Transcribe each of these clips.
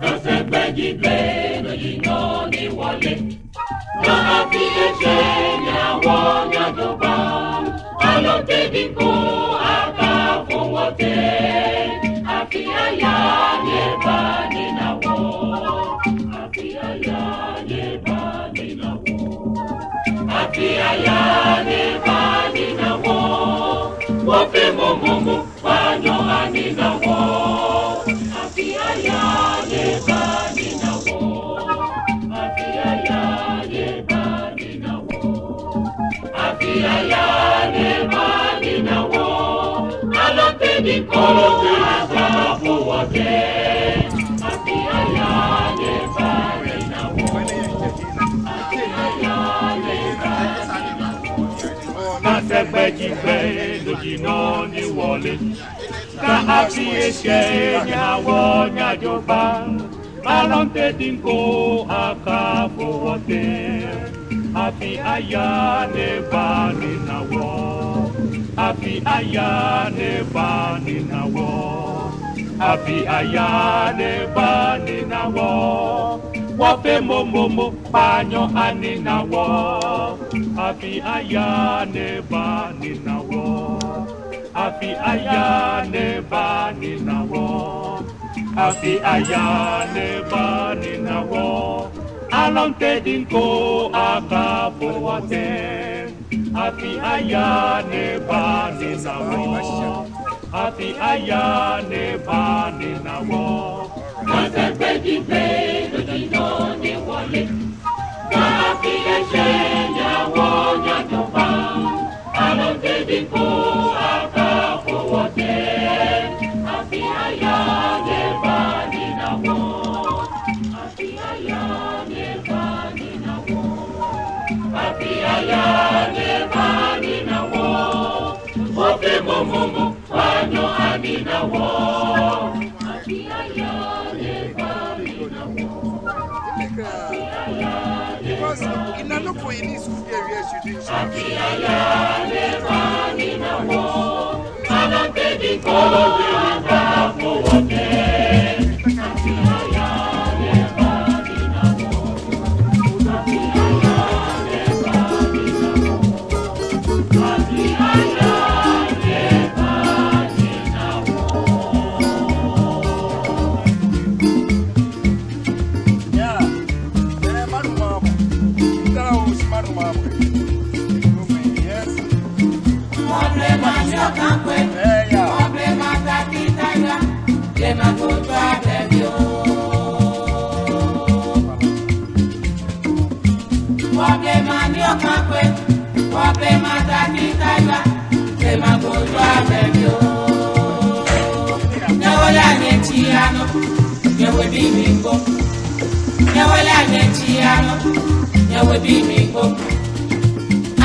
Ọ̀sẹ̀gbẹ̀jìgbẹ̀ lójìnà ní wọlé. Lọ́nà fi ẹ̀ṣẹ̀ ní àwọn yàjọba. Ọlọ́tẹ̀dí kó àká fowó tẹ̀. Àfi àyà ní ẹ̀bá nínàwó. Àfi àyà ní ẹ̀bá nínàwó. Àfi àyà ní ẹ̀bá nínàwó. Wọ́n fẹ́ mọ̀mọ́mọ́ wáyọ̀ ànínàwó. Àfi àyà ní ẹ̀bá nínàwó. Àfi àyà ní ẹ̀bá nínàwó. Àfi àyà ní ẹ̀bá nínàwó. Alọ́tẹ̀dí kọ́ àgbà fowó tẹ̀. Àfi àyà ní ẹ̀bá nínàwó. Àfi àyà ní ẹ̀bá nínàwó. Ọ̀sẹ̀gbẹ̀jìgbẹ̀ lójìnà ní wọlé. Ká àfi ẹ̀ṣẹ̀ ní àwọn yàjọba. Alọ́tẹ̀dí kó àká fowó tẹ̀. Àfi àyà ní ẹ̀bá nínàwó. Àfi àyà ní ẹ̀bá nínàwó. Àfi àyà ní ẹ̀bá nínàwó. Wọ́n fẹ́ mọ̀mọ́mọ́ pààyàn ànínàwó. Àfi àyà ní ẹ̀bá nínàwó. Àfi àyà ní ẹ̀bá nínàwó. Àfi àyà ní ẹ̀bá nínàwó. Alọ́tẹ̀dí kó àká fowó tẹ̀. Àfi àyà ní ẹ̀bá nínàwó. Àfi àyà ní ẹ̀bá nínàwó. Ọ̀sẹ̀gbẹ̀jìgbẹ̀ lójìnà ní wọlé. Ká àfi ẹ̀ṣẹ̀ ní àwọn yàjọba. Alọ́tẹ̀dí kó àká fowó tẹ̀. Àfi àyà ní ẹ̀bá nínàwó. Àfi àyà ní ẹ̀bá nínàwó. Àfi àyà ní ẹ̀bá nínàwó. Wọ́n fẹ́ mọ̀mọ́mọ́ wáyọ̀ ànínàwó. Àfi àyà ní ẹ̀bá nínàwó. Àfi àyà ní ẹ̀bá nínàwó. Àfi àyà ní ẹ̀bá nínàwó. Alọ́tẹ̀dí kó àgbà fowó tẹ̀. Àfi àyà ní ẹ̀bá nínàwó. Àfi àyà ní ẹ̀bá nínàwó. Àfi àyà ní ẹ̀bá nínàwó.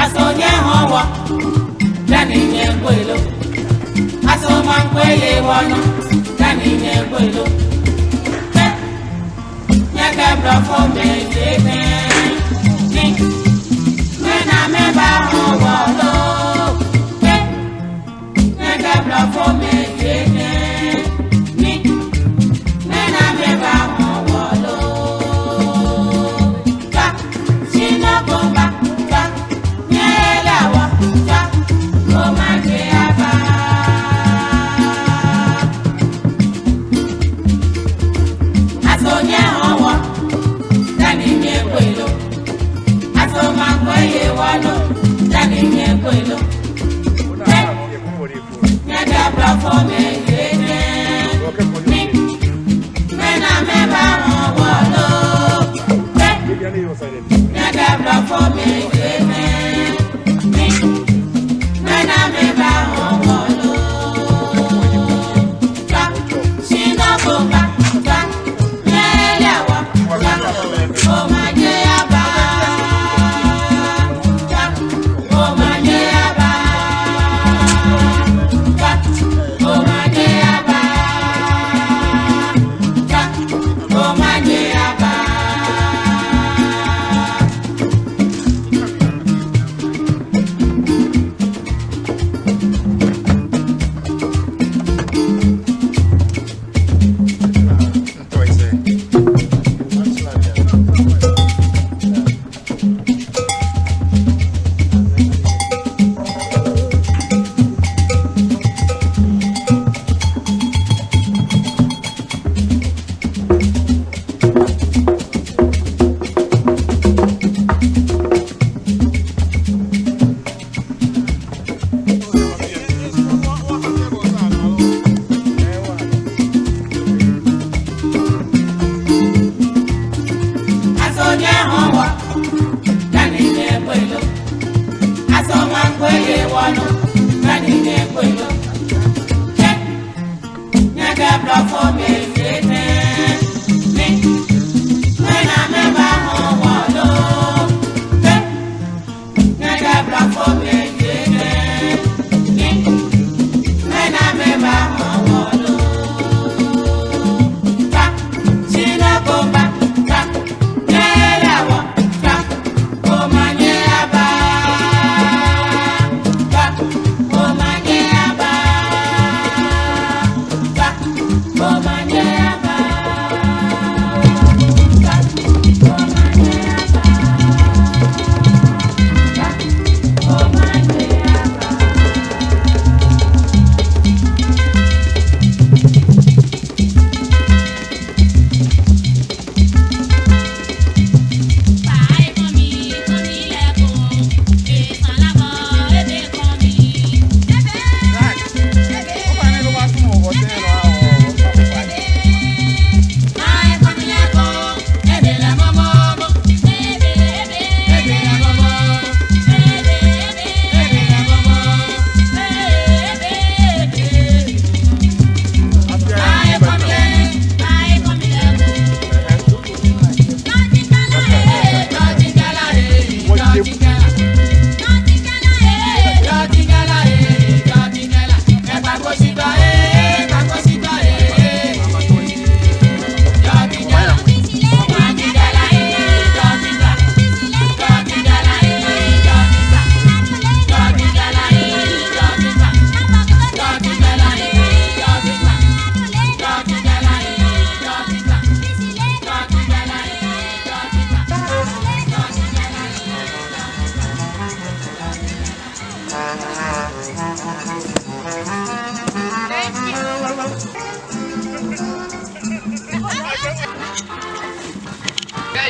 Asonye hawa dani nyegwelo. Asoma kwele wono dani nyegwelo. Nyega brafo mejene. Mena meba hawalo. Nyega brafo mejene. Mena meba hawalo. Chino bomba.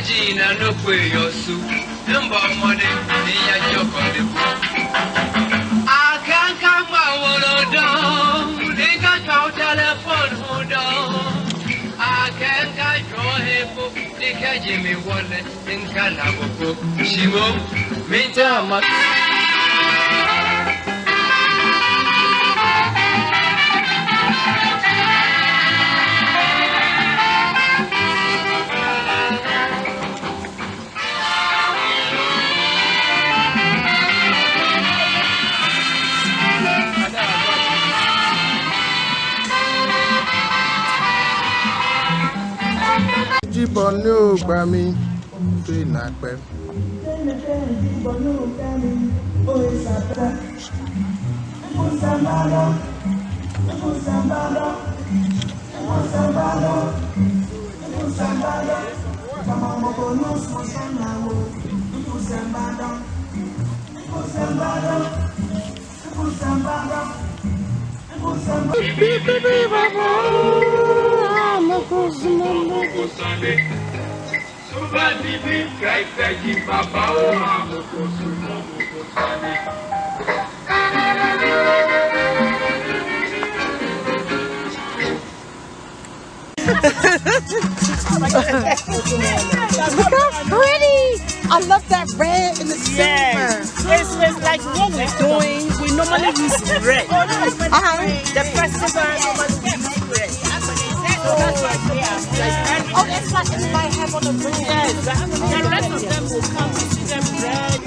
Gina no way your soup. Number money, I joke on the book. I can't come out down. They got your telephone hold on. I can't catch your hip. They catch me one in Canada. She won't meet her. Jibonu gbami fe na pe. Look how pretty! I love that red and the silver. Yes. It's like what we're doing. We normally use red. The festival normally use red. So that's why they are like red. Oh, that's like if I have on the red. Yes, the rest of them will come. We see them red.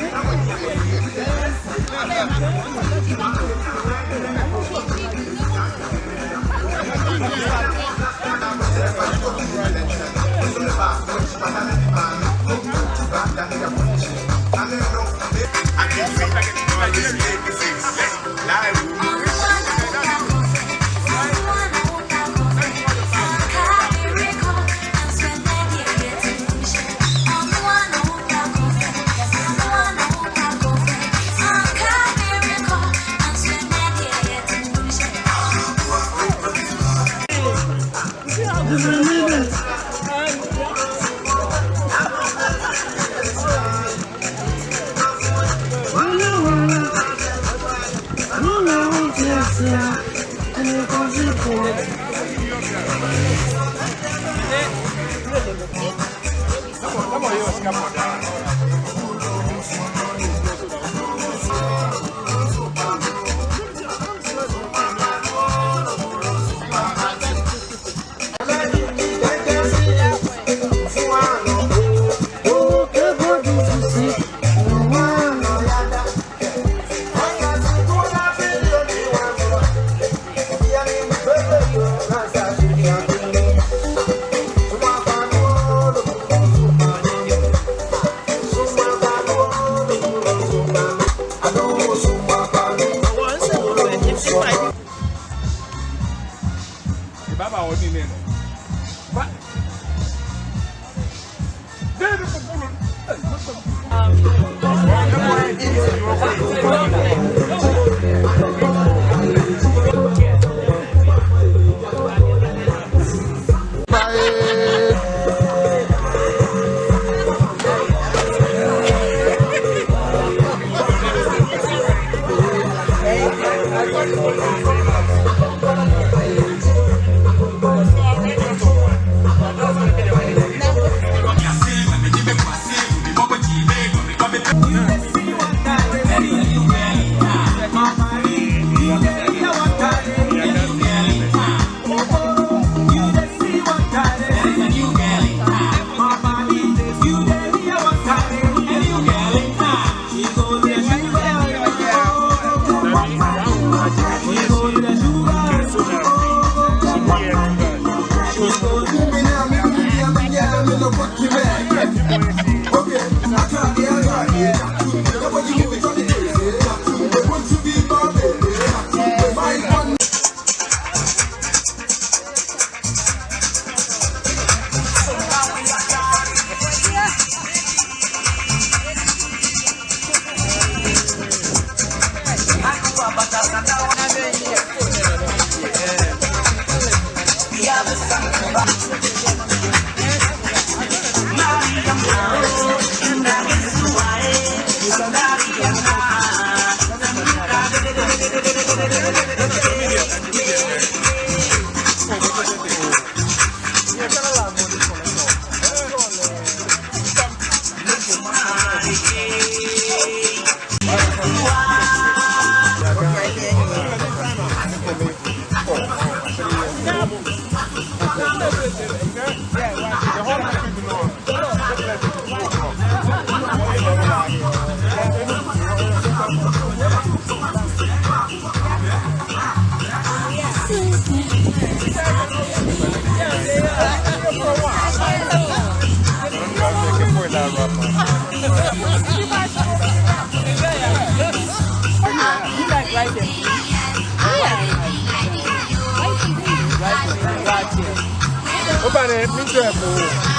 Somebody, be careful.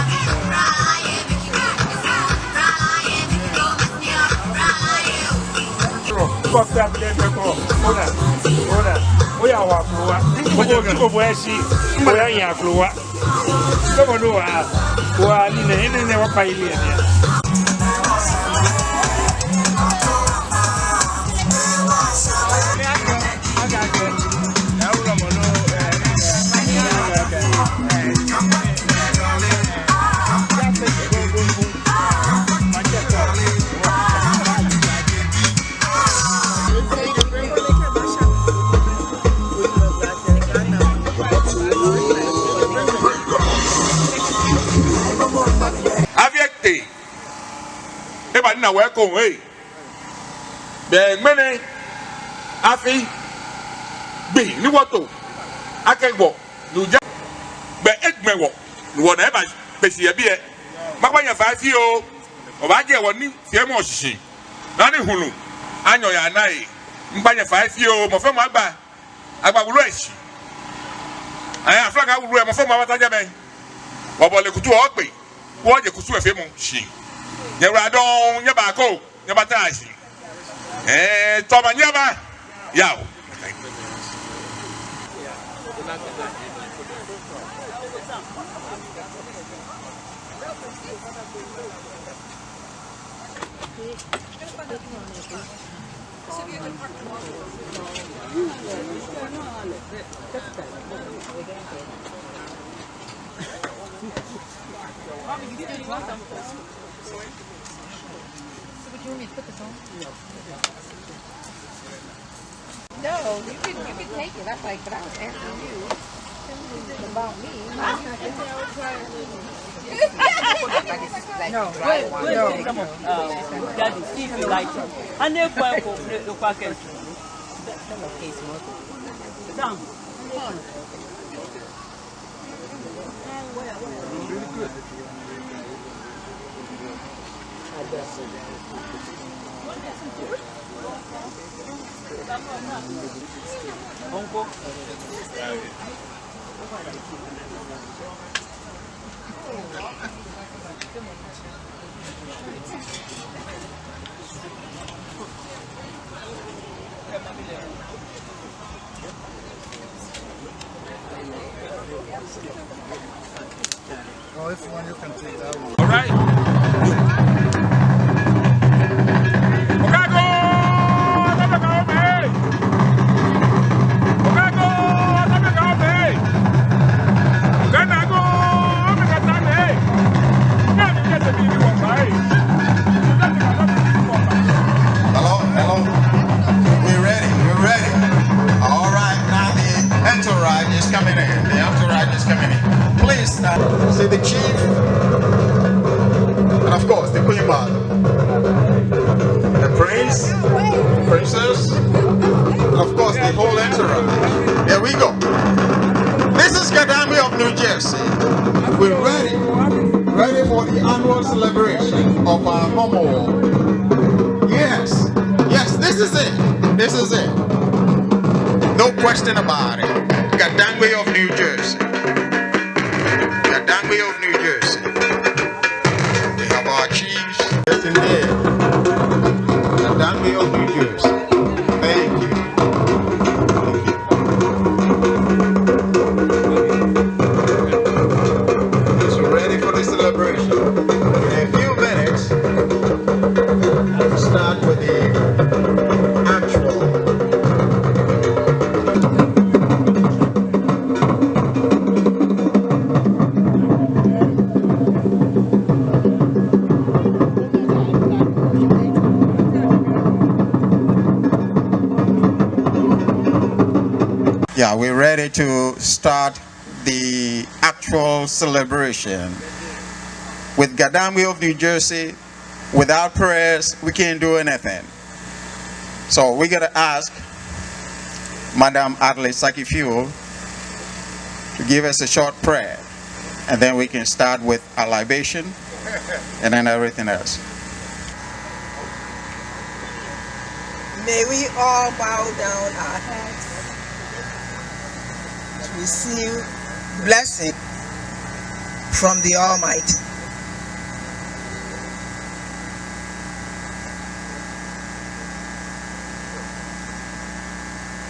na welcome hey be mene afi bi ni woto akegbo nuja be egmewo ni wona e ba pesi e bi e magbanya fa fi o ba je woni tie mo sisi na ni hunu anyo ya nai mbanya fa fi o mo fe mo agba wulu esi aya aflaka wulu e mo fe mo abataja ben obo le kutu o pe wo je kutu e fe mo si nyewra don nyeba ko nyeba taasi to ma nyeba yawo No, you can take it. That's like, but I was asking you about me. No, Daddy, see if you like it. And they quite the package. Down. Uncle. Well, if you want, you can take that one. all right See the chief, and of course the queen mother, the prince, princess, and of course the whole entourage. Here we go. This is Gadami of New Jersey. We're ready for the annual celebration of our Momo. Yes, this is it. No question about it. Gadami of New Jersey. Gadangme of New Jersey. We have our chiefs sitting there. Gadangme of New Jersey. Thank you. So ready for the celebration. In a few minutes, we'll start with the actual. Yeah, we're ready to start the actual celebration. With Gadami of New Jersey, without prayers, we can't do anything. So we gotta ask Madam Adley Sakifuel to give us a short prayer, and then we can start with a libation, and then everything else. May we all bow down our heads to receive blessing from the Almighty.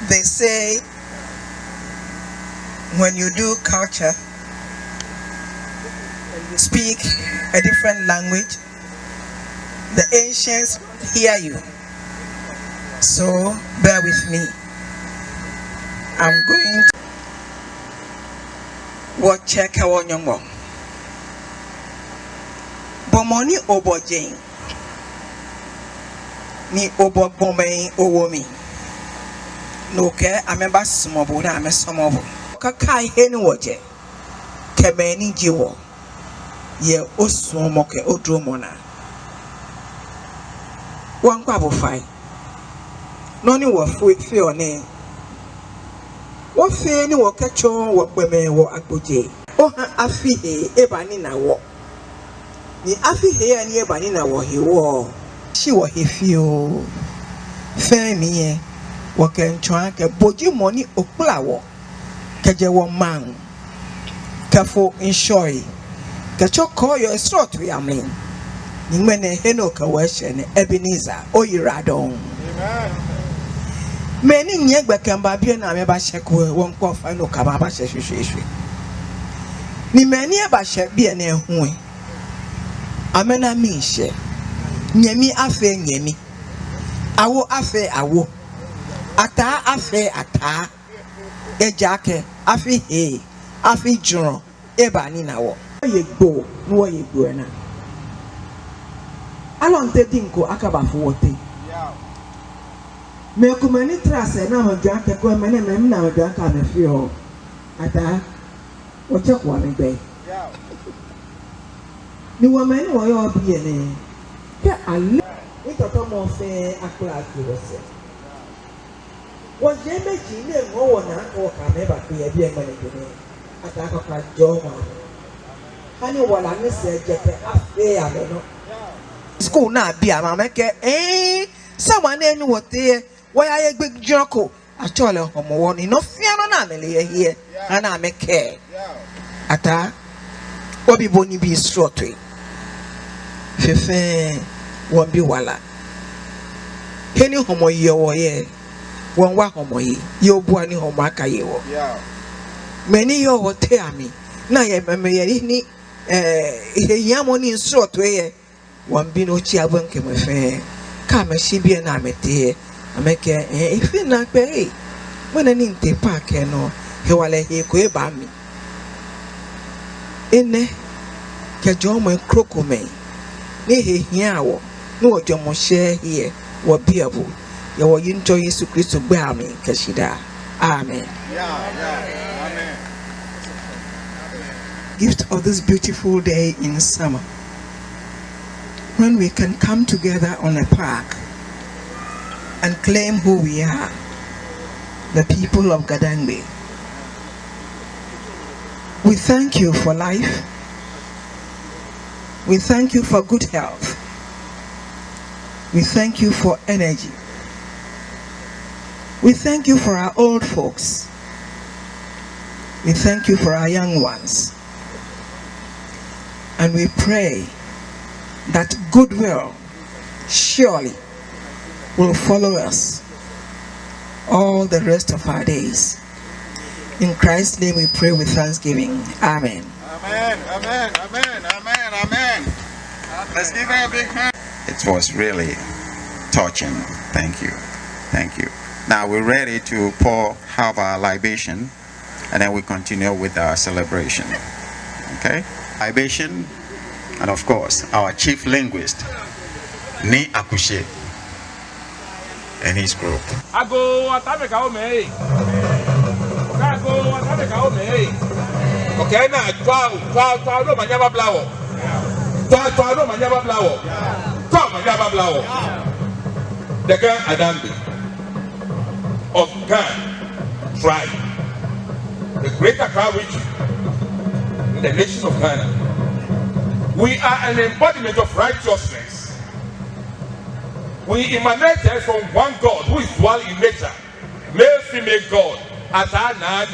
They say when you do culture and you speak a different language, the ancients hear you. So bear with me. I'm going to watch check our young one. Bomoni obojing ni obo bomei owomi. No care, I remember smobo na me somobo. Kakai heni woje. Kemeni jiwo. Ye oswomoke odromona. Wan kwa bofai. Noni wo fi one. Wo fi ni wo kecho wo kweme wo akpoje. Oha afi he ebani na wo. Ni afi he ani ebani na wo he wo. Shi wo he fi o. Fe mi ye. Wo kencho ke boji money okula wo. Keje wo man. Kafo insure. Kecho call your slot we amen. Nimene Henoka Weshen Ebenezer Oyiradon. Many nyegba kamba biena meba shekwe won kwa fano kama ba sheshwe. Ni many aba she biena ehue. Amena mi she. Nyemi afe nyemi. Awo afe awo. Ata afe ata. Ejake afi he. Afi juro. Eba ni na wo. Ye go, no ye go na. Alon te dinko akaba fo wote. Me kumani trase na ho dwan ke ko mene me na ho dwan ka me fi ho. Ata o che ko me be. Ni wo mene wo yo bi ene. Ke ale itoto mo fe akla ki wo se. Wo je meji ne ngo wo na ko ka me ba pe e bi e mane ni. Ata ko ka jo ma. Hani wala ne se jete afi ame no. School na bia ma meke someone enu wote why ye big joko actually homo woni no fia no na mele here na meke ata obi boni bi strotwe fefe won bi wala heni homo ye wo ye won wa homo ye ye obu ani homo aka ye wo many yo wote ami na ye meme ye ni yamoni strotwe ye one bino chiabon kemefe kama shibia na mete ameke ifi na pe mona ni nte park no he wale he ko eba mi ene ke jomo krokome ni he hiawo no ojomo share here wo biabu ye wo yinto Yesu Kristo gba mi kashida amen. Amen. Gift of this beautiful day in summer, when we can come together on a park and claim who we are, the people of Gadangbe. We thank you for life. We thank you for good health. We thank you for energy. We thank you for our old folks. We thank you for our young ones. And we pray that goodwill surely will follow us all the rest of our days. In Christ's name we pray with thanksgiving. Amen. Amen. Amen. Amen. Amen. Amen. Let's give her a big hand. It was really touching. Thank you. Thank you. Now we're ready to have our libation, and then we continue with our celebration. Okay? Libation, and of course, our chief linguist, Ni Akushe, and his group. Okay, now, twelve, no manyaba blawo. Twelve, no manyaba blawo. Twelve, manyaba blawo. The girl Adambi of Ghana tribe, the greater Accra region, in the nation of Ghana. We are an embodiment of righteousness. We emanated from one God who is dual in nature, male, female God, Atana,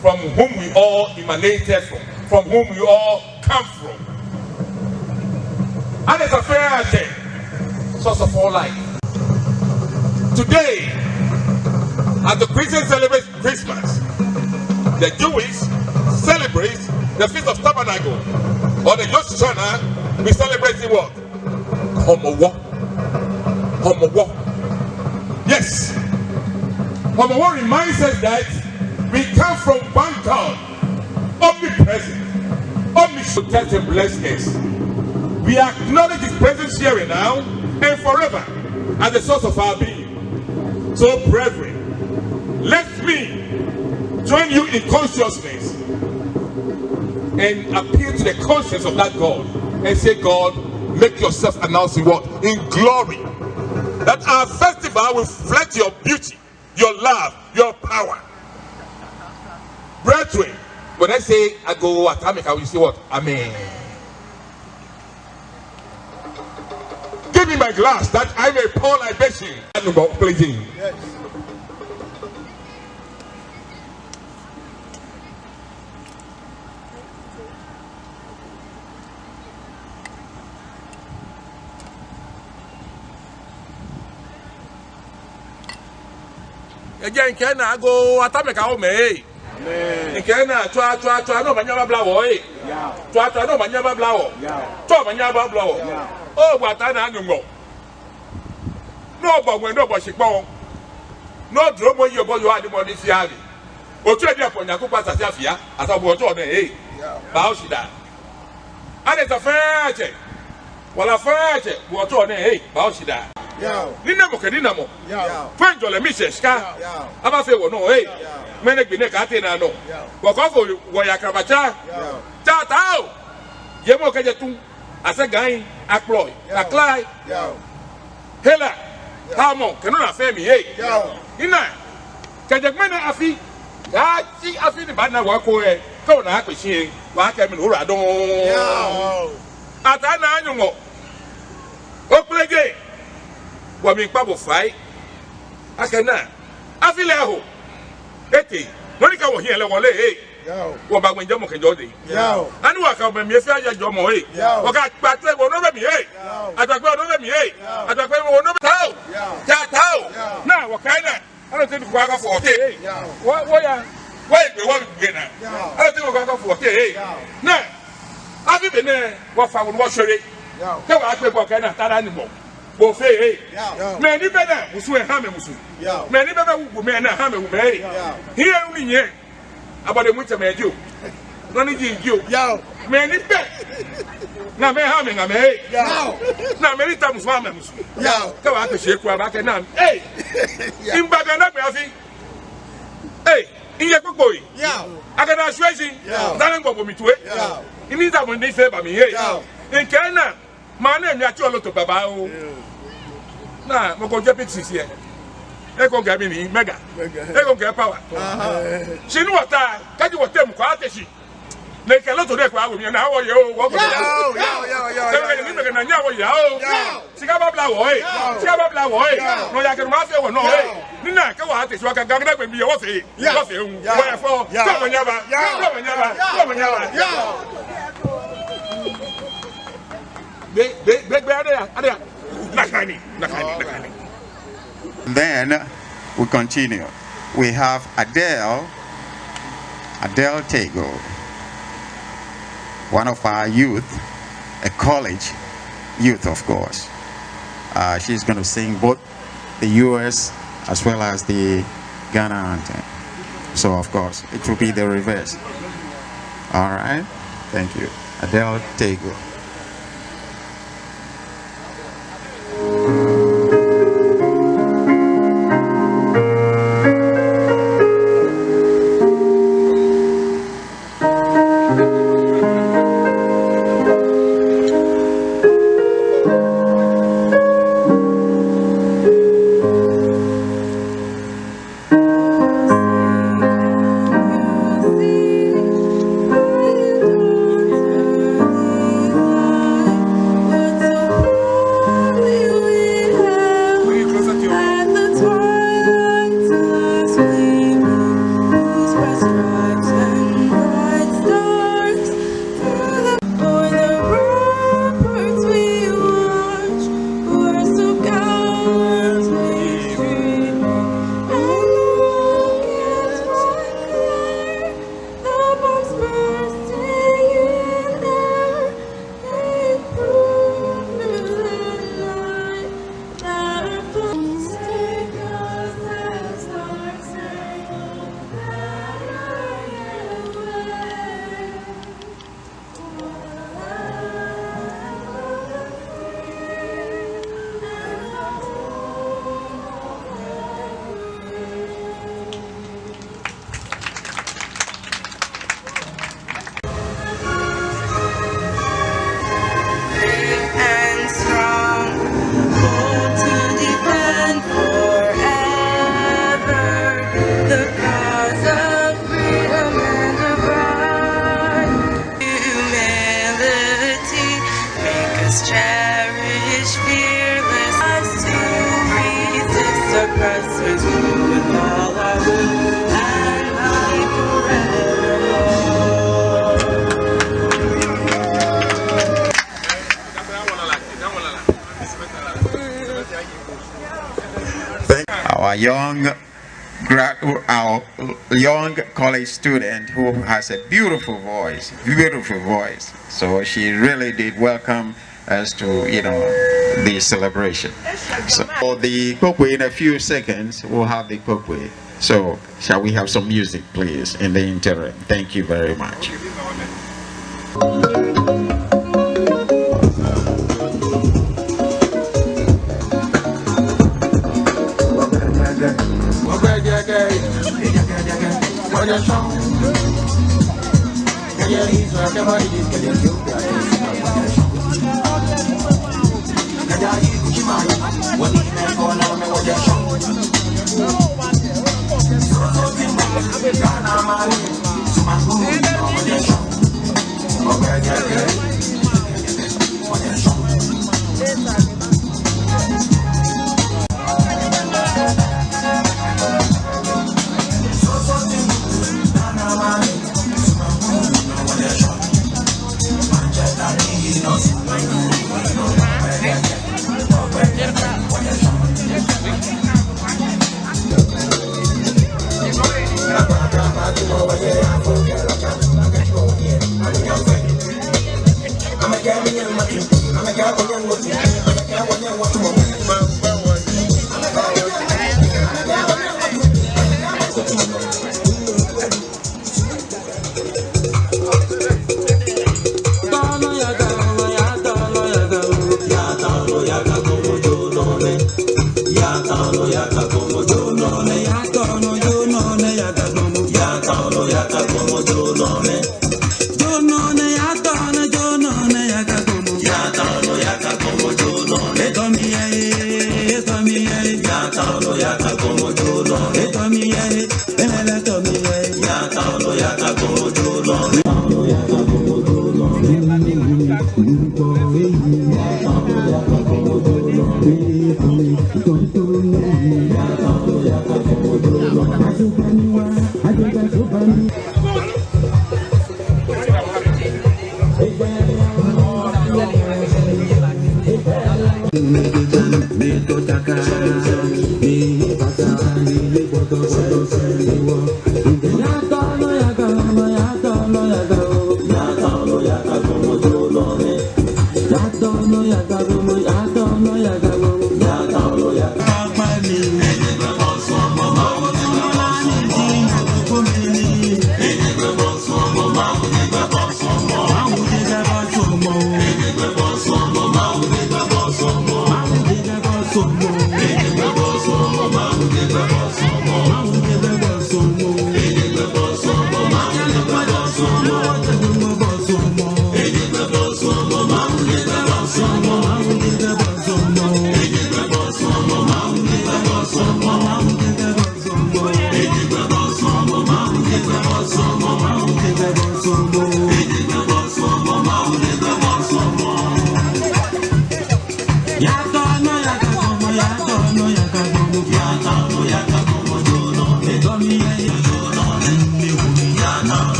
from whom we all emanated from. from whom you all come from. And it's a fair day, source of all life. Today, as the Christians celebrate Christmas, the Jewish celebrate the Feast of Tabernacle, or the Rosh Hashanah, we celebrate what? Homowo. Homowo. Yes. Homowo reminds us that we come from one God, omnipresent, omniscient, and bless us. We acknowledge His presence here now and forever as the source of our being. So, brethren, let me join you in consciousness and appeal to the conscience of that God and say, God, make yourself announced in what? In glory. That our festival will reflect your beauty, your love, your power. Brethren, when I say I go atomic, I will say what? Amen. Give me my glass that I may pour libation. Yes. Again, can I go atomic? How may? Can I try no manaba blow? Try no manaba blow. Try manaba blow. Oh, what an animal. No, but when nobody bone. No drum when you go, you are the money fiari. Or trade up on Yakupa Safia as I was on the Baushida. And it's a fair check. Well, a fair check. What on the Baushida. Dinamo Cadinamo. Friend, you're a Mrs. Car. I'm a favor, no, eh? Many be Necatina, no. Walk off for Wayakabacha. Tatao. Yemo Kajatu. As a guy, a ploy, a cly. Hela. How long cannot affect me, eh? Ina. Kajakmana Afi. See, I feel the banner walk away. Go on, I can see. Like I'm in Urado. At an animal. Open again. What make Pablo fight? I cannot. I feel like home. Betty, Monica will hear Lawale, eh? What about when Jomo can do it? I know I come when you feel like Jomo, eh? What got Patrick will never be, eh? I don't go over me, eh? I don't go over town. Tatao. Now, what kind of? I don't think we're going for okay. Wait, we want to get now. I don't think we're going for okay. Now, I've been there. What I would watch it. Tell I could walk in that animal. Buffet, many better, Musu and Hamusu. Many better women and Hamu, here only yet about the winter made you. None of you, many better. Now, may having a may. Now, many times, Hamus. Come out to shake back and none. Hey, in Bagana, hey, in your boy. I got a swaying. Darling, go for me to it. It means that when they favor me, hey, in Canada. My name is Cholo to Babao. Nah, Moko Japix is here. Echo Gabini, Mega. Echo Gapower. She knew what I can you what them quality. Make a lot of that with me and how are you? What Sigabla way. Sigabla way. No, I can mafia or no way. Nina, go out, it's like a gagna with me off it. Wherefore, come on, never. Then we continue. We have Adele Tego, one of our youth, a college youth, of course. She's going to sing both the US as well as the Ghana anthem. So, of course, it will be the reverse. All right. Thank you. Adele Tego. See our young college student who has a beautiful voice. So she really did welcome us to, the celebration. So for the Kokwe, in a few seconds, we'll have the Kokwe. So shall we have some music, please, in the interim? Thank you very much.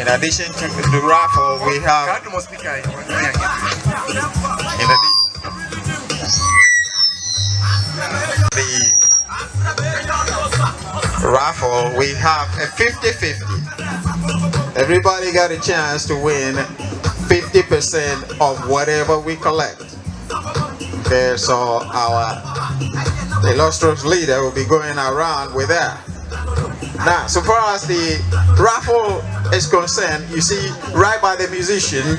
In addition to the raffle, we have we have a 50-50. Everybody got a chance to win 50% of whatever we collect. Okay, so our illustrious leader will be going around with that. Now, so far as the raffle is concerned, you see right by the musician,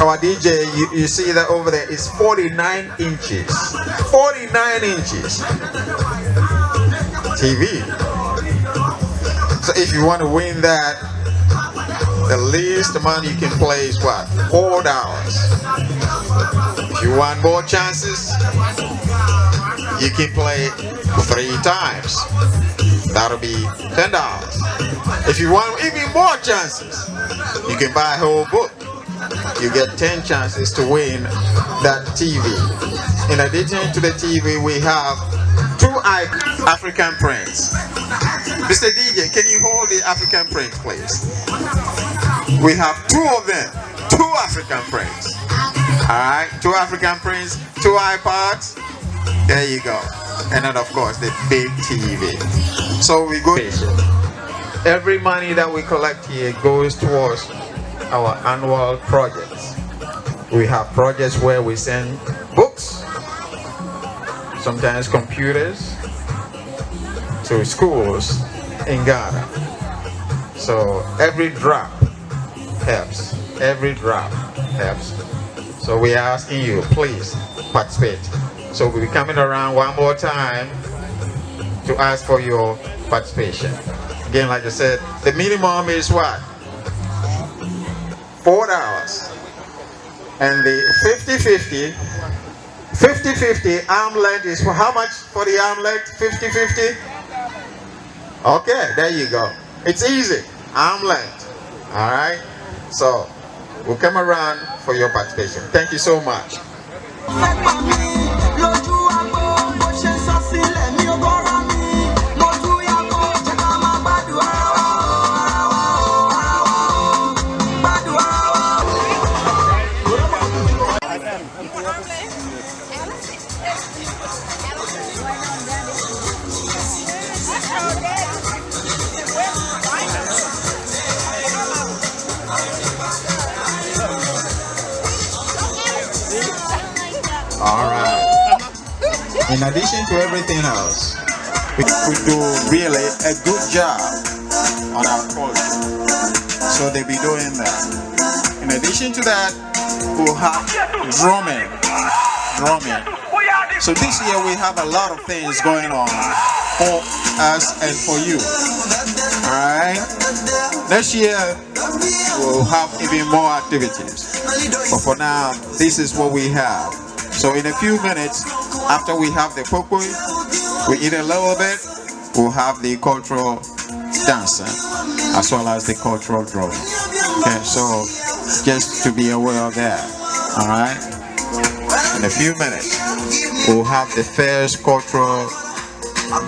our DJ, you see that over there is 49 inches. 49 inches. TV. So if you want to win that, the least amount you can play is what? $4. If you want more chances, you can play 3 times. That'll be $10. If you want even more chances, you can buy a whole book. You get 10 chances to win that TV. In addition to the TV, we have 2 African prints. Mr. DJ, can you hold the African prints, please? We have 2 of them. 2 African prints. Alright, 2 African prints, 2 iPods. There you go. And then of course the big TV. So we go. Every money that we collect here goes towards our annual projects. We have projects where we send books, sometimes computers, to schools in Ghana. So every drop helps. Every drop helps. So we are asking you, please participate. So we'll be coming around one more time to ask for your participation. Again, like I said, the minimum is what? $4. And the 50-50 arm length is for how much for the arm length? 50-50? Okay, there you go. It's easy. Arm length. Alright? So we'll come around for your participation. Thank you so much. In addition to everything else, we do really a good job on our culture. So they'll be doing that. In addition to that, we'll have drumming. So this year we have a lot of things going on for us and for you. Alright? Next year we'll have even more activities. But for now, this is what we have. So in a few minutes, after we have the pokoi, we eat a little bit, we'll have the cultural dancing as well as the cultural drawing. Okay, so just to be aware of that. Alright? In a few minutes, we'll have the first cultural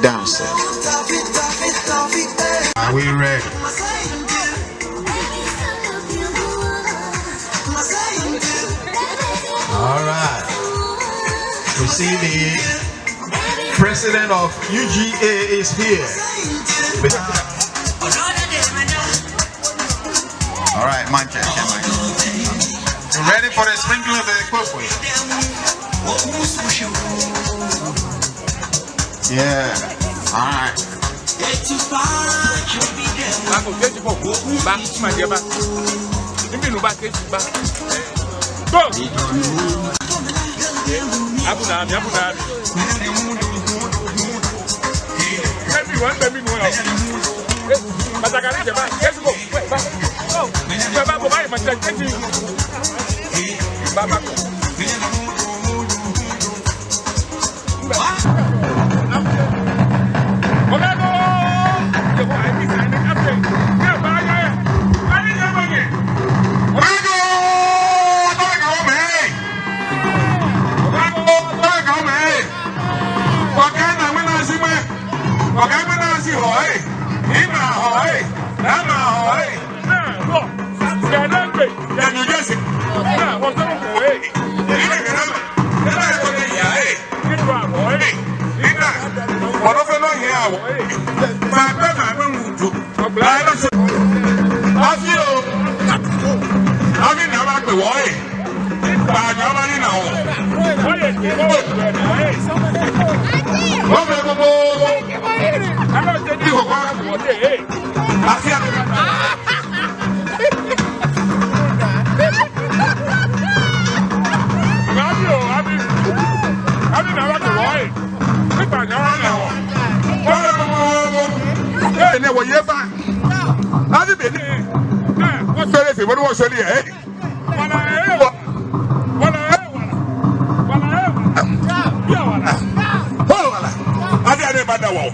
dancing. Are we ready? Alright. We see the president of UGA is here. All right, Manchester. You ready for the sprinkling of the equipment? Yeah. All right. Hey! Adi bene. Wọ́n sọ ẹ́ sè wọ́n wọ́n sọ ẹ́ yẹ. Wàlà ẹ̀ wà. Wàlà ẹ̀ wàlà. Wàlà ẹ̀ wàlà. Bí a wàlà. Bọ́ọ̀lù wàlà. Adi adé bá dà wọ̀.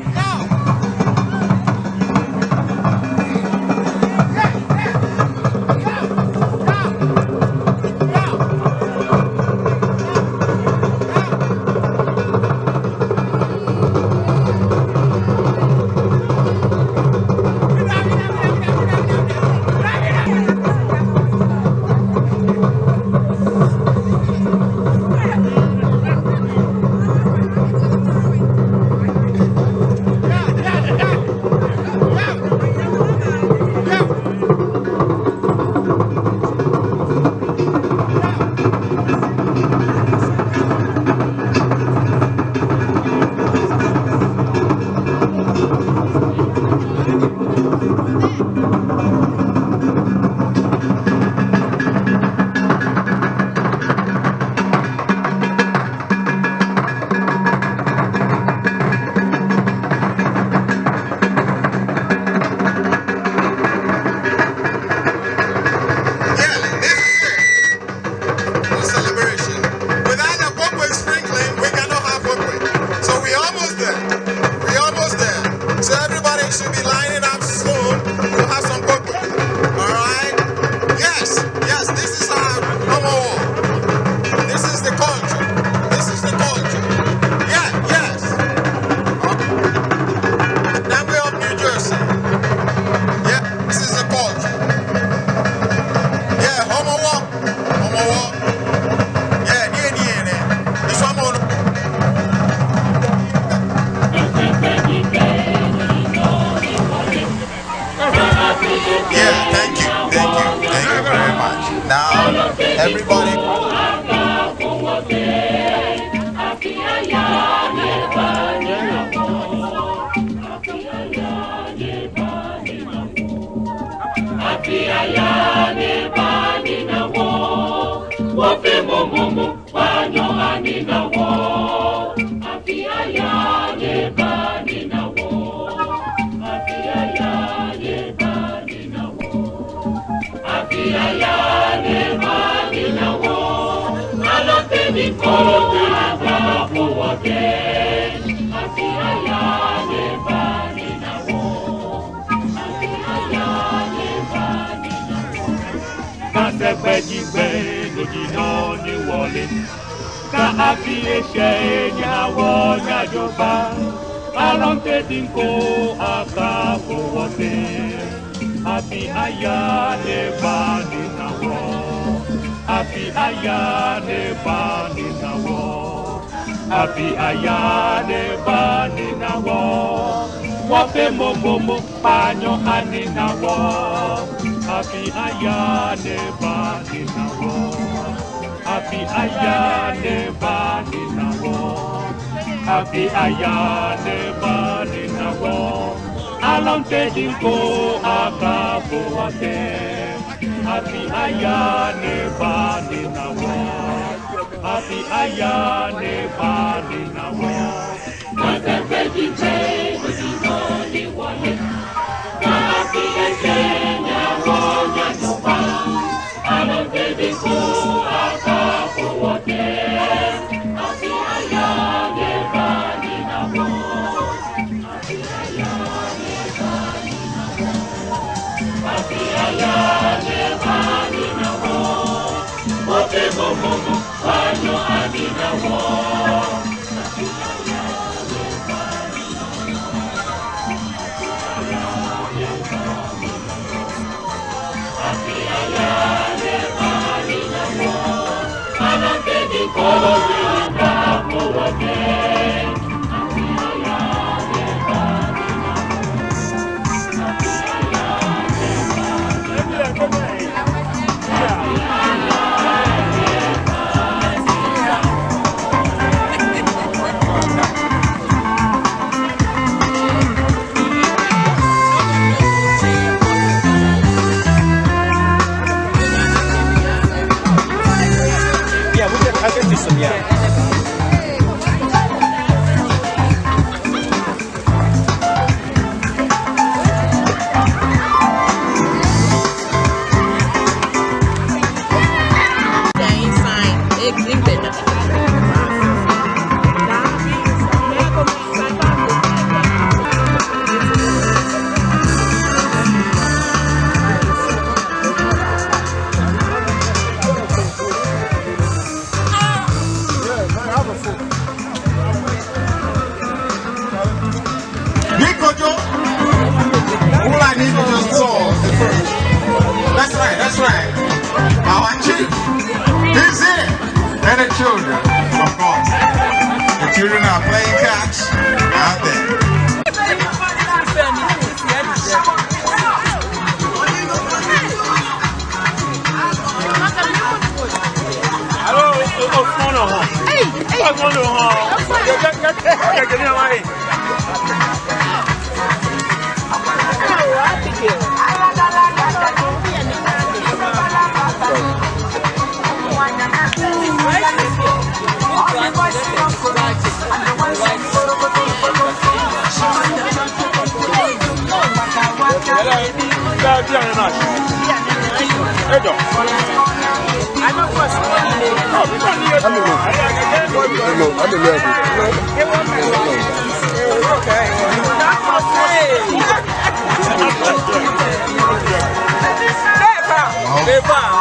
Yeah, we can. I can do some. Yeah.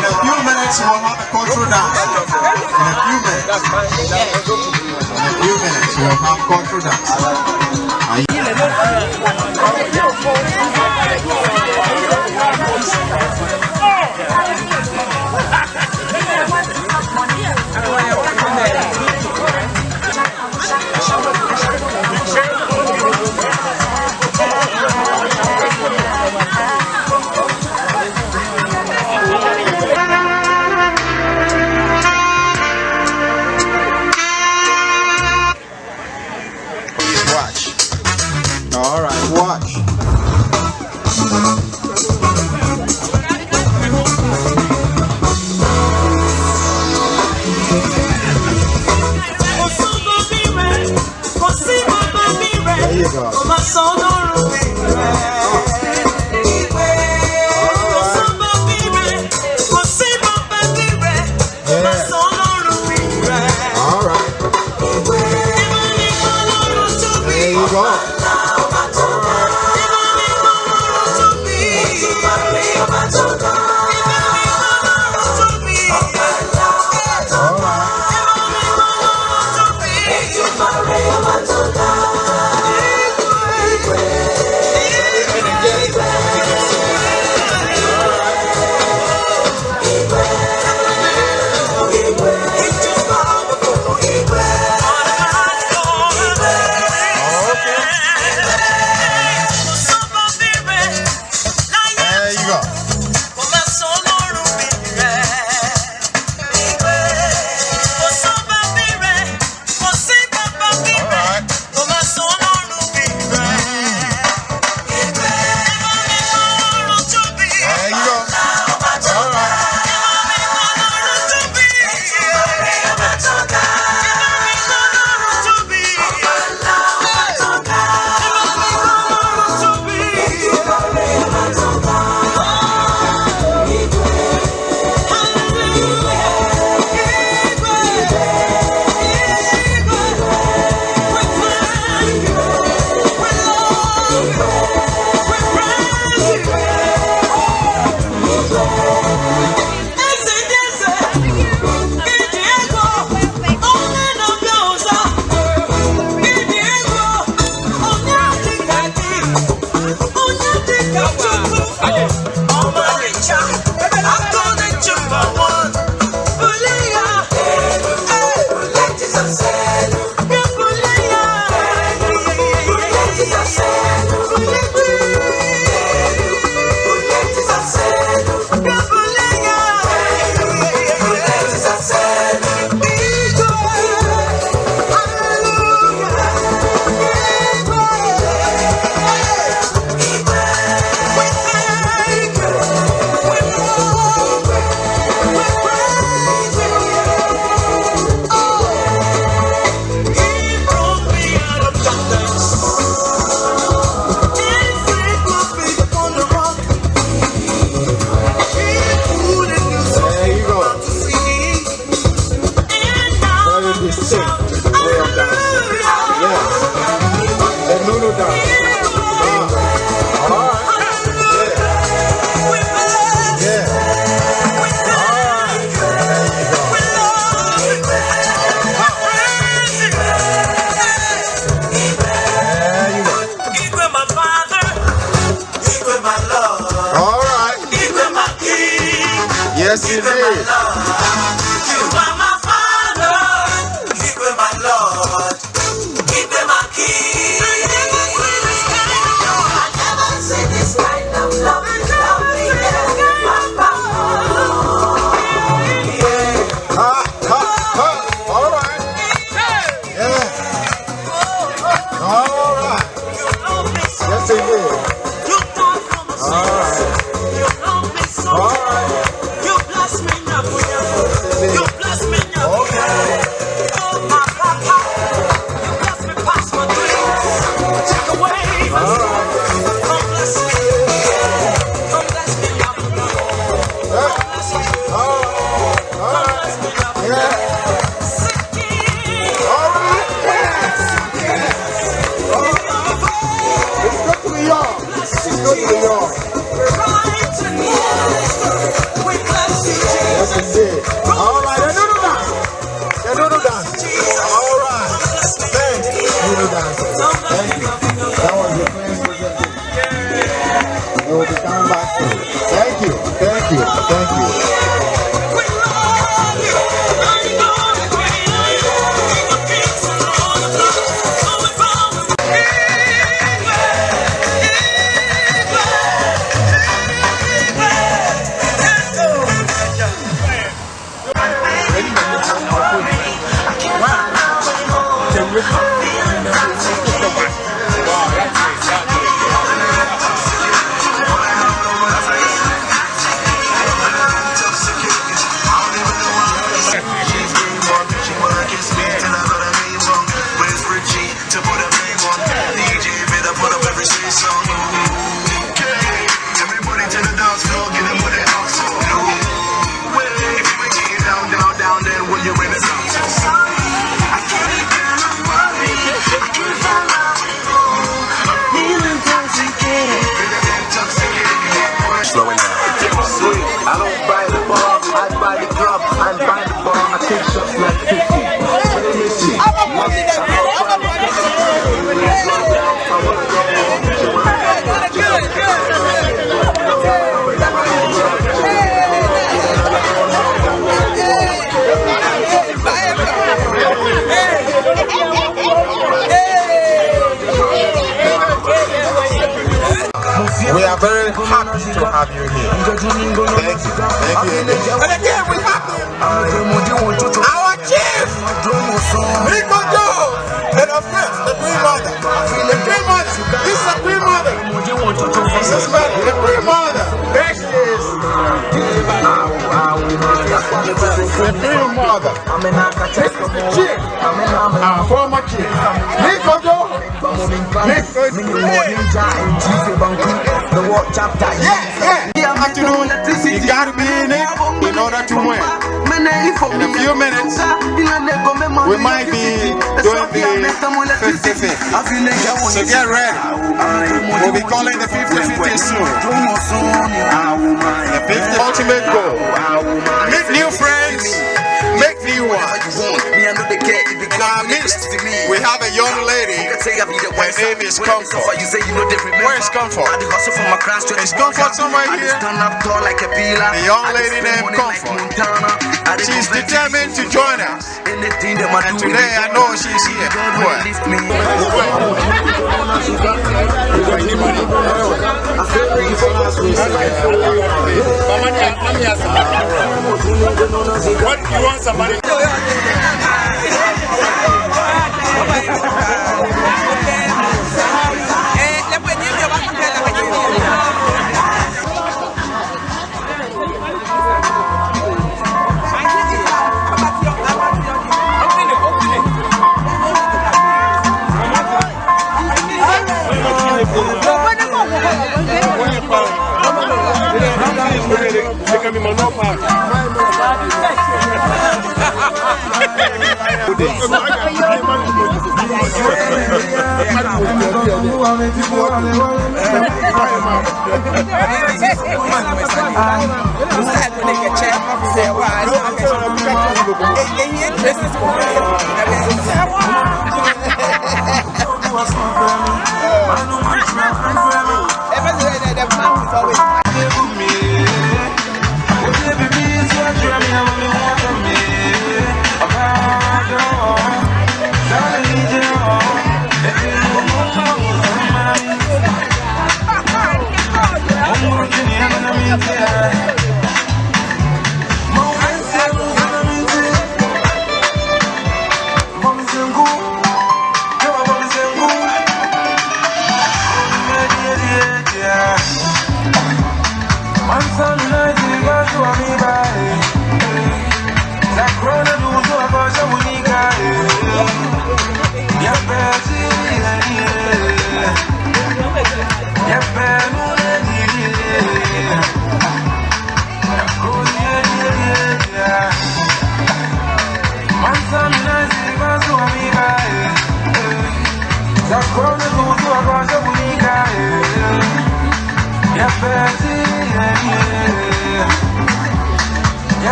In a few minutes, we'll have a cultural dance. In a few minutes, we'll have cultural dance. All right, watch. There you go. All right. There you go. Yes, you did. You are my father. Keep him my Lord. Keep him my king. I never seen this kind of love. All right. Yeah. Thank you, thank you, thank you. We are very happy to have you here. Thank you. Thank you. And again, we have our chief, Rico Joe, and of course, the Queen Mother. The Queen Mother. This is the Queen Mother. This is the Queen Mother. There she is. The Queen Mother. This is the chief, our former chief. Rico Joe. Afternoon, you gotta be in it in order to win. In a few minutes, we might be doing the 50-50. So get ready. We'll be calling the 50-50 soon. The 50 ultimate goal. Meet new friends, make new ones. In our midst, we have a young lady. Her name is Comfort. Where is Comfort? Is Comfort somewhere here? The young lady named Comfort. She's determined to join us. And today I know she's here. What you want somebody?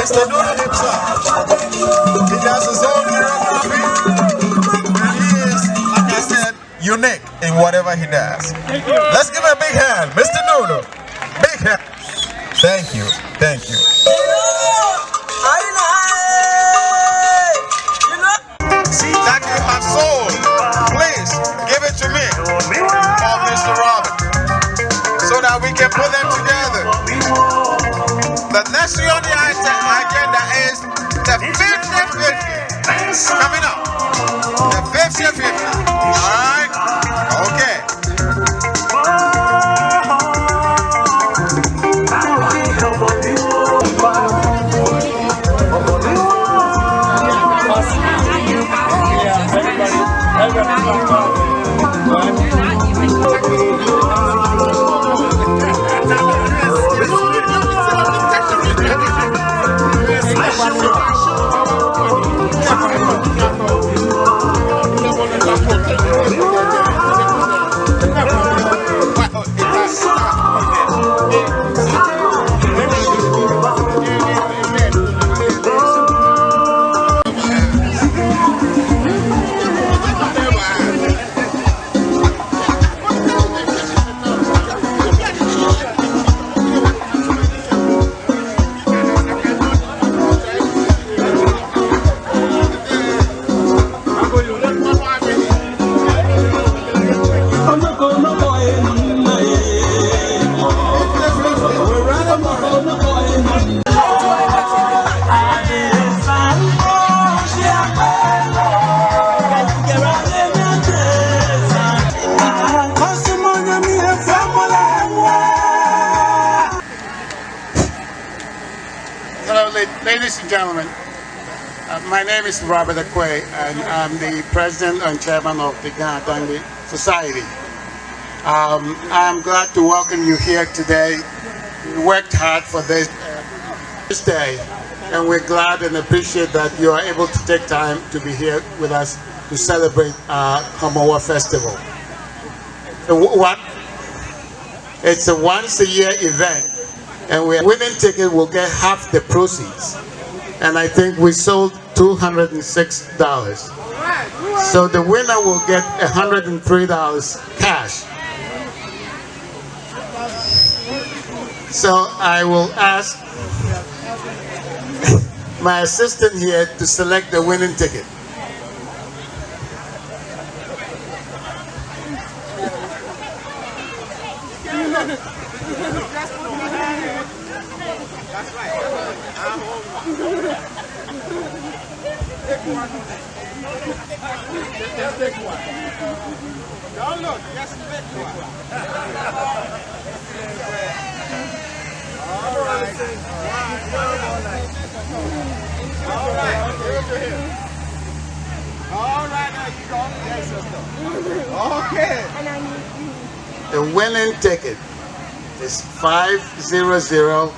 Mr. Noodle himself. He does his own choreography, and he is, like I said, unique in whatever he does. Let's give him a big hand, Mr. Noodle. Big hand. Thank you, thank you. That you have sold, please give it to me, or Mr. Robert, so that we can put them together. The next thing on the agenda is the 50-50. Coming up. The 50-50. Alright? Okay. Ladies and gentlemen, my name is Robert Akwe, and I'm the president and chairman of the Ghana Dangbi Society. I'm glad to welcome you here today. We worked hard for this day, and we're glad and appreciate that you are able to take time to be here with us to celebrate our Homowa Festival. So what? It's a once-a-year event, and the winning ticket will get half the proceeds. And I think we sold $206. So the winner will get $103 cash. So I will ask my assistant here to select the winning ticket. Don't look, just pick one. All right. All right, now you go. Yes, sister. Okay. The winning ticket is 5007153.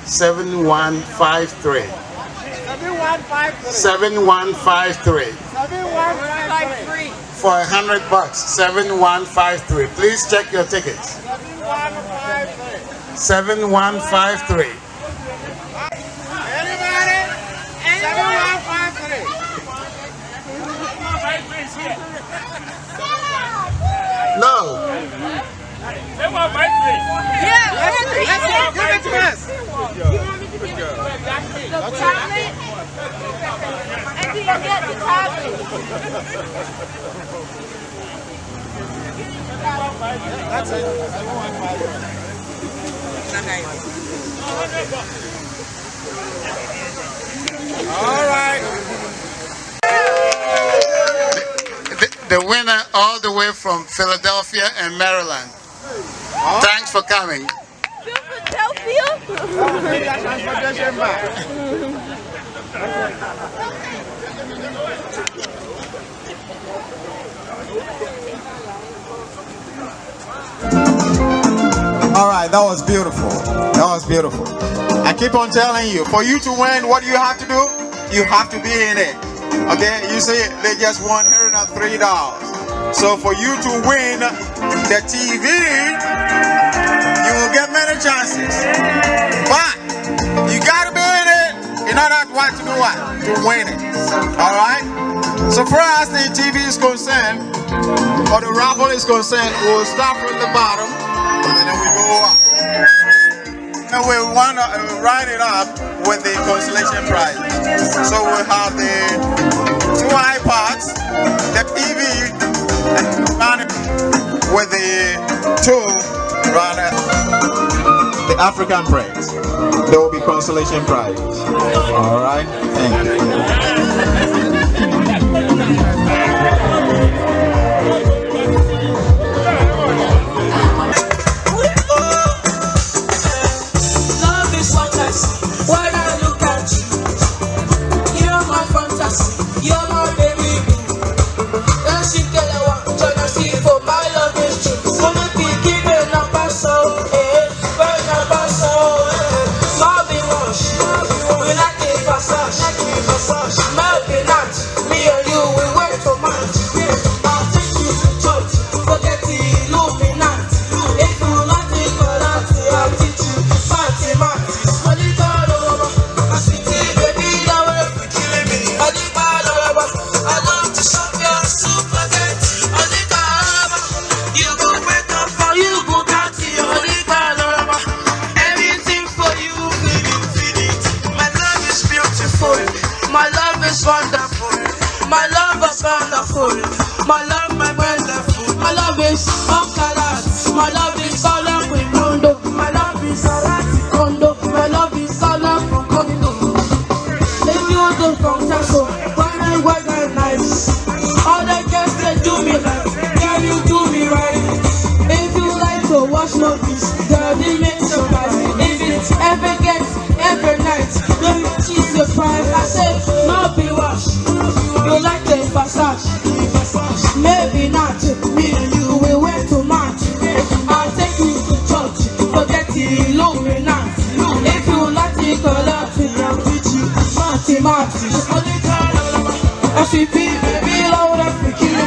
7153. 7153. 7153. For $100. 7153. Please check your tickets. 7153. 7153. Anybody? 7153. No. Yeah, let's give it to us. And do you get the chocolate? That's it. All right. The winner all the way from Philadelphia and Maryland. Thanks for coming. All right, that was beautiful. That was beautiful. I keep on telling you, for you to win, what do you have to do? You have to be in it. Okay, you see, they just won $103. So for you to win the TV, you will get many chances. But you gotta be in it in order to what to do what? To win it. All right. So for us, the TV is concerned, or the raffle is concerned, we'll start from the bottom and then we go up. And we want to write it up with the consolation prize. So we'll have the 2 iPods, the TV, and round it with the 2 rather the African Prince. There will be consolation prize. All right, thank you. When I look at you, you're my fantasy, you're my baby. Don't you get a walk, join us here for my love is true. Wanna be given a passo, burn a passo, Marvin Rush, we like a passage, Melvin Nat, me and you, we wait for much. I'll take you to church, forget the Illuminati. If you like it, I'll teach you mathematics. My love is wonderful. My love is wonderful. My love, my wonderful. My love is uncarat. My love is all up with Mondo. My love is Kondo. My love is all up with Kondo. If you do from Tasso, when I work at night, all the girls they do me like, girl you do me right. If you like to watch movies, girl they make surprise. If it ever gets every night, then she's your pride. I said, no be wash. You like the passage. Maybe not. Me and you, we went to match. I'll take you to church. Forget the Illuminati. If you like the color, I'll teach you mathematics. SVP, baby, loud and freaking.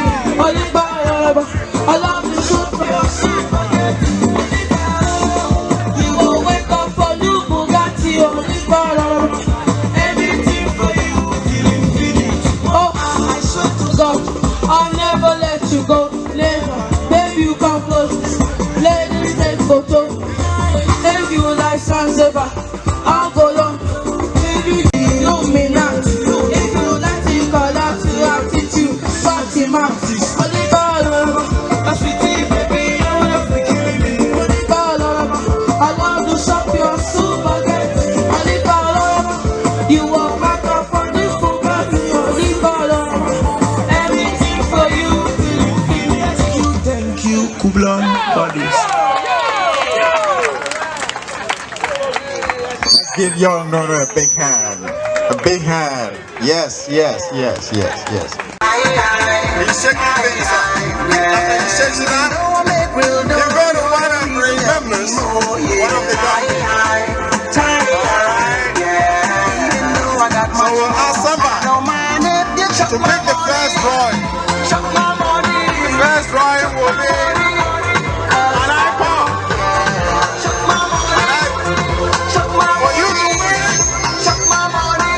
I love the super. give young Nono a big hand. A big hand. Yes, yes, yes, yes, yes. He's shaking things up. After he shakes it up, you're going to want to remember one of the guys. So we'll ask somebody to pick the first drawing. The first drawing will be an iPod. For you to win,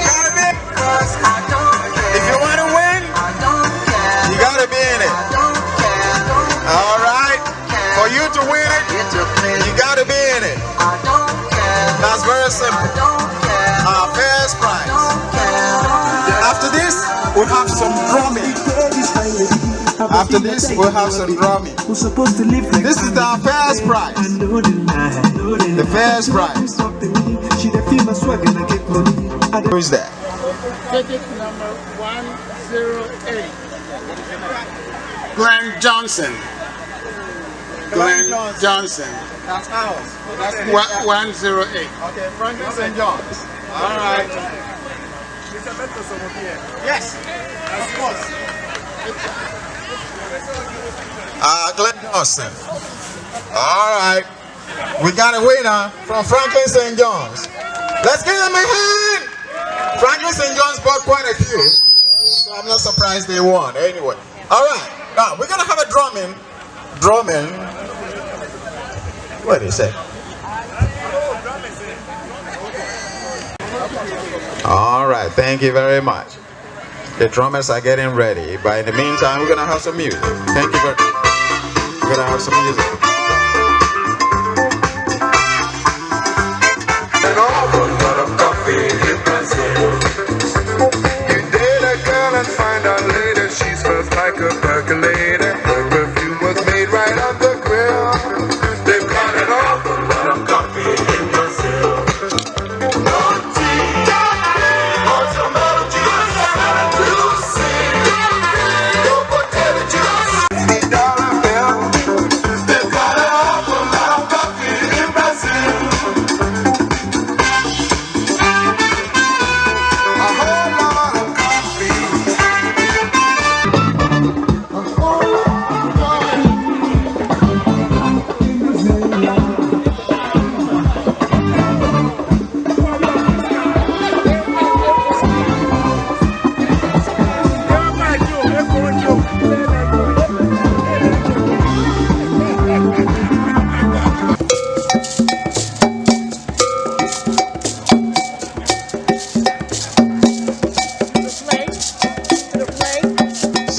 gotta be. If you want to win, you gotta be in it. All right. For you to win it, you gotta be in it. That's very simple. Our first prize. After this, we'll have some drumming. After this, we'll have some drumming. This is our first prize. The first prize. Who is that? Ticket number 108. Glenn Johnson. Glenn Johnson. That's ours. 108. Okay, Franklin St. John's. All right. Yes, of course. Glenn Johnson. All right. We got a winner from Franklin St. John's. Let's give him a hand. Franklin St. John's bought quite a few, so I'm not surprised they won. Anyway. All right. Now, we're going to have a drumming. What is it? All right, thank you very much. The drummers are getting ready, but in the meantime, we're gonna have some music. Thank you very much. We're gonna have some music. You date a girl and find out later she smells like a percolator. Her perfume was made right on the grill. They brought it off a lot of coffee in Brazil.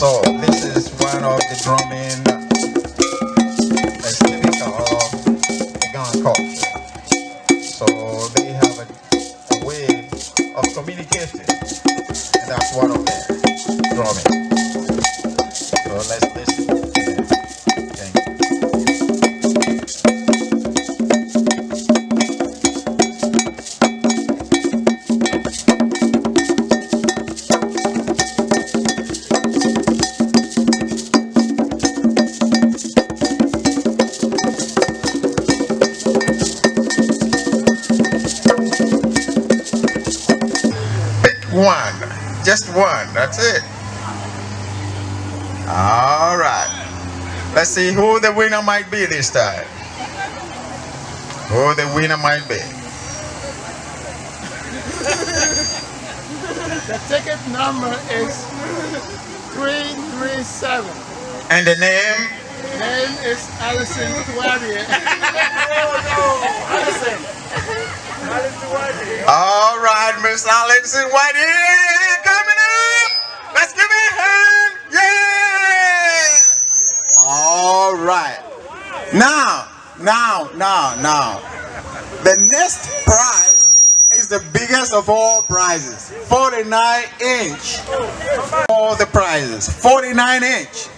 So this is one of the drumming that's typical of the Ghana culture. So they have a way of communicating, and that's one of them, drumming. So let's listen to them. Thank you. One, just one, that's it. All right, let's see who the winner might be this time. Who the winner might be. The ticket number is 337. And the name? Name is Alison Wabier. All right, Miss Alex and Whitey coming up. Let's give it a hand. Yeah. All right. Now. The next prize is the biggest of all prizes. 49-inch. All the prizes. 49-inch.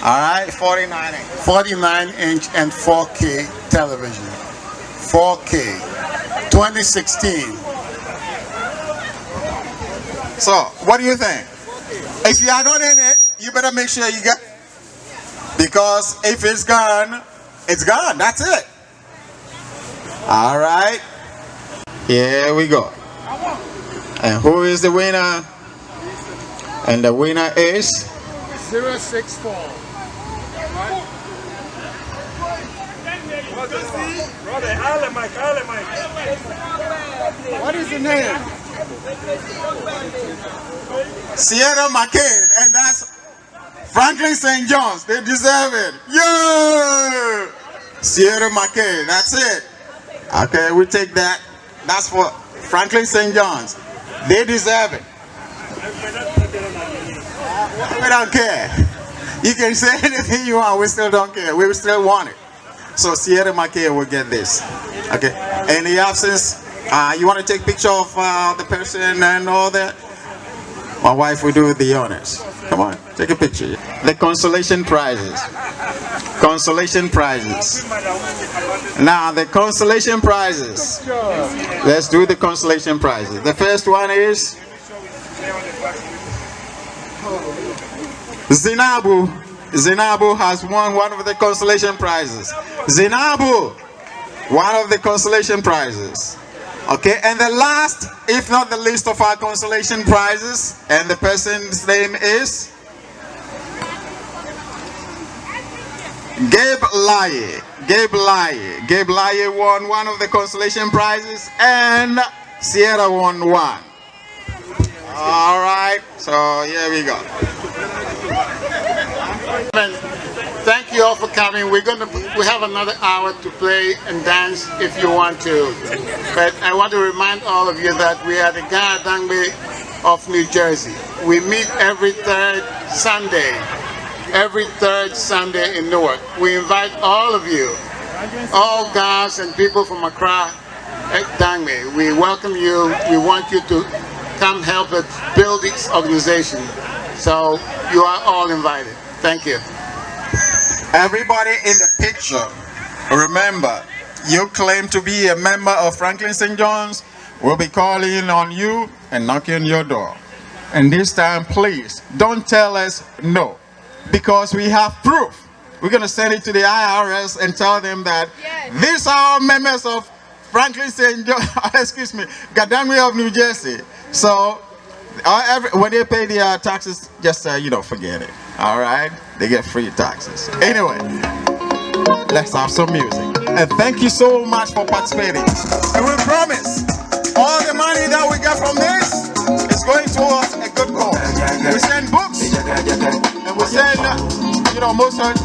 All right, 49-inch. 49-inch and 4K television. 4K. 2016. So, what do you think? If you are not in it, you better make sure you get it. Because if it's gone, it's gone. That's it. All right. Here we go. And who is the winner? And the winner is 064. What is the name? Sierra McCain, and that's Franklin St. John's. They deserve it. Yeah! Sierra McCain, that's it. Okay, we take that. That's for Franklin St. John's. They deserve it. We don't care. You can say anything you want, we still don't care. We still want it. So Sierra McCain will get this. Okay. In the absence, you want to take a picture of the person and all that? My wife will do the honors. Come on, take a picture. The consolation prizes. Consolation prizes. Now the consolation prizes. Let's do the consolation prizes. The first one is Zinabu. Zinabu has won one of the consolation prizes. Zinabu, one of the consolation prizes. Okay, and the last, if not the least of our consolation prizes, and the person's name is Gabe Laye. Gabe Laye. Gabe Laye won one of the consolation prizes, and Sierra won one. All right, so here we go. Thank you all for coming. We have another hour to play and dance if you want to. But I want to remind all of you that we are the Ghana Dangme of New Jersey. We meet every third Sunday in Newark. We invite all of you, all Ghanaians and people from Accra, Dangme. We welcome you. We want you to come help us build this organization. So you are all invited. Thank you. Everybody in the picture, remember, you claim to be a member of Franklin St. John's, we'll be calling on you and knocking on your door. And this time, please, don't tell us no, because we have proof. We're going to send it to the IRS and tell them that these are members of Franklin St. John's, excuse me, Gadangme of New Jersey. So, when they pay their taxes, just forget it. All right, they get free taxes. Anyway, let's have some music. And thank you so much for participating. And we promise all the money that we get from this is going towards a good cause. We send books, and we send,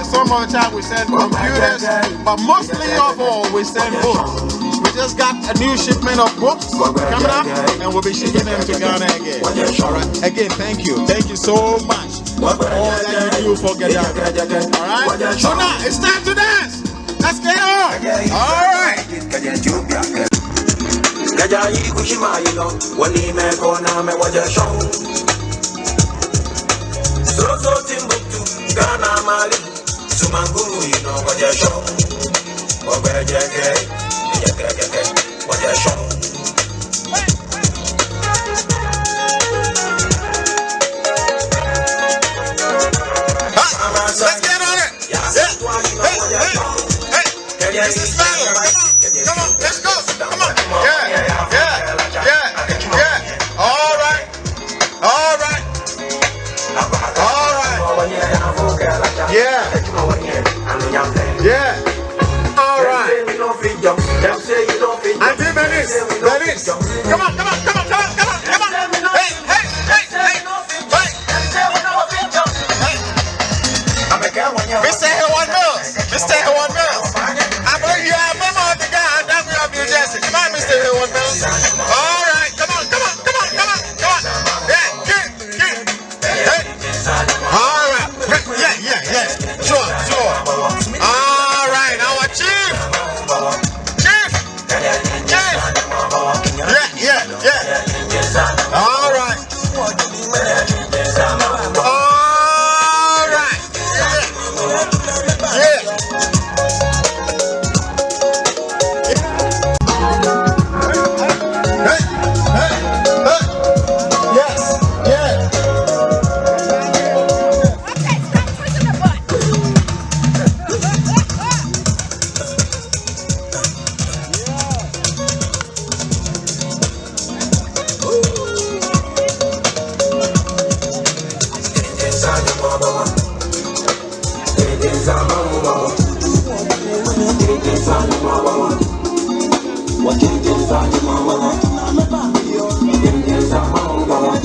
some of the time we send computers, but mostly of all we send books. We just got a new shipment of books coming up, and we'll be shipping them to Ghana again. All right. Again, thank you. Thank you so much for all that you do for Ghana. All right. So now it's time to dance. Let's get on. All right. Let's get on it. Hey. This is fire. Come on, let's go. Come on. Yeah. All right. Yeah. All right. Auntie Bernice. Come on. Hey. Mr. Hewan Mills. I believe you are a member of the Ghana Dangme of New Jersey. Come on, Mr. Hewan Mills. All right, come on. Yeah, get. Hey. All right. Yeah. Sure. All right, our chief. Yeah. All right.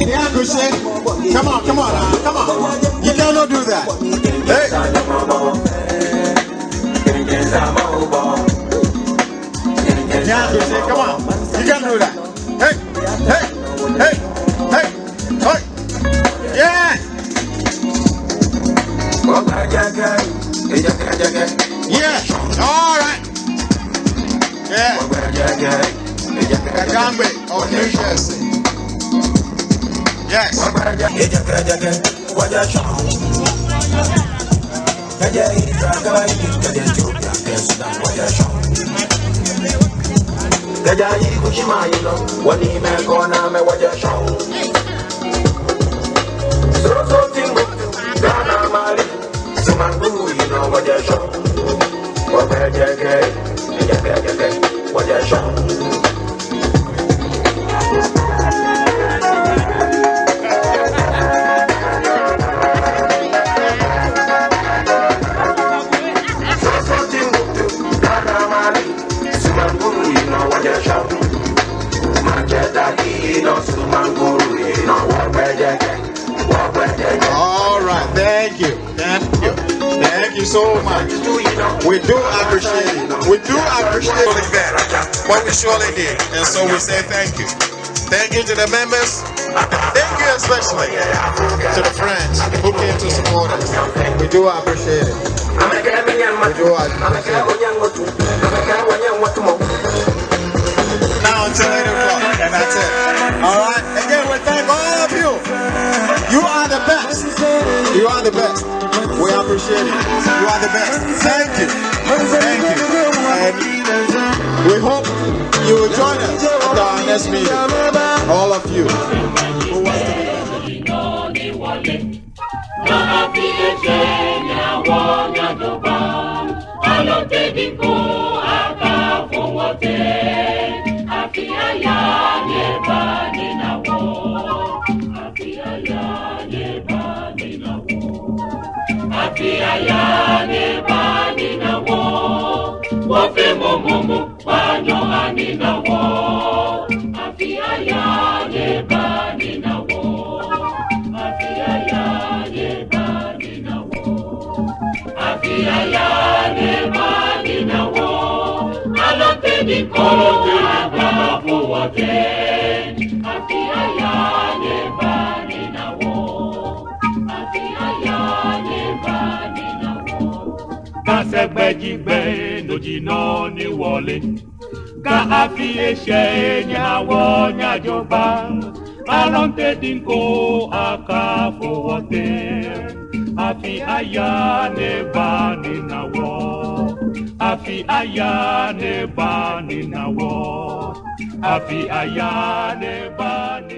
Yeah, Gushe. Come on, come on, come on. You cannot do that. Hey. Yeah, Gushe, come on. You can't do that. Hey, hey, hey, hey, hey. Yeah. Yeah. All right. Yeah. Kagambe of New Jersey. Yes. All right, thank you, thank you so much. We do appreciate it. We do appreciate it, what we surely did, and so we say thank you. Thank you to the members. Thank you especially to the friends who came to support us. We do appreciate it. We do appreciate it. Now until 8 o'clock, and that's it. All right. Again, we thank all of you. You are the best. You are the best. We appreciate it. You are the best. Thank you. Thank you. And we hope you will join us at our next meeting. All of you. Who wants to be? Kasegbeji nojino ni wole ka afi eshe nyawo nyajoba alonte dinko aka fowote afi aya ne bani nawo afi aya ne bani nawo afi aya ne bani